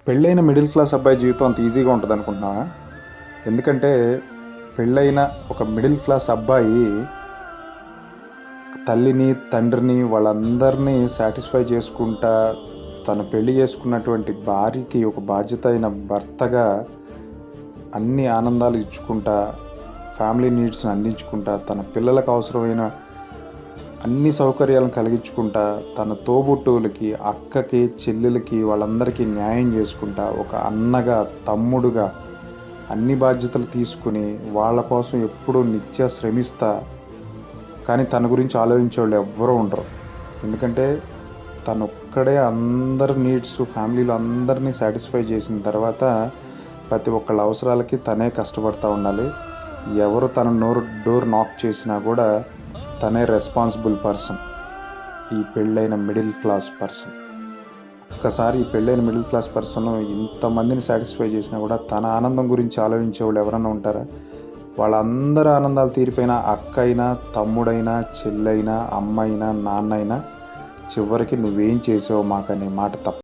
పెళ్ళైన middle class అబ్బాయి జీవితం అంత ఈజీగా ఉంటుంది అనుకుంటున్నావా? ఎందుకంటే పెళ్ళైన ఒక మిడిల్ క్లాస్ అబ్బాయి తల్లిని తండ్రిని వాళ్ళందరినీ సాటిస్ఫై చేసుకుంటా తను పెళ్లి చేసుకున్నటువంటి భార్యకి ఒక బాధ్యత అయిన భర్తగా అన్ని ఆనందాలు ఇచ్చుకుంటా ఫ్యామిలీ నీడ్స్ని అందించుకుంటా తన పిల్లలకు అవసరమైన అన్ని సౌకర్యాలను కలిగించుకుంటా తన తోబుట్టువులకి అక్కకి చెల్లెలకి వాళ్ళందరికీ న్యాయం చేసుకుంటా ఒక అన్నగా తమ్ముడుగా అన్ని బాధ్యతలు తీసుకుని వాళ్ళ కోసం ఎప్పుడూ నిత్య శ్రమిస్తా. కానీ తన గురించి ఆలోచించే వాళ్ళు ఎవ్వరూ ఉండరు. ఎందుకంటే తను ఒక్కడే అందరి నీడ్స్ ఫ్యామిలీలో అందరినీ సాటిస్ఫై చేసిన తర్వాత ప్రతి ఒక్కళ్ళ అవసరాలకి తనే కష్టపడుతూ ఉండాలి. ఎవరు తన డోర్ నాక్ చేసినా కూడా తనే రెస్పాన్సిబుల్ పర్సన్. ఈ పెళ్ళైన మిడిల్ క్లాస్ పర్సన్ ఒక్కసారి ఈ పెళ్ళైన మిడిల్ క్లాస్ పర్సన్ ఇంతమందిని సాటిస్ఫై చేసినా కూడా తన ఆనందం గురించి ఆలోచించే వాళ్ళు ఎవరన్నా ఉంటారా? వాళ్ళందరి ఆనందాలు తీరిపోయినా అక్క అయినా తమ్ముడైనా చెల్లైనా అమ్మైనా నాన్నైనా చివరికి నువ్వేం చేసావు మాకనే మాట తప్ప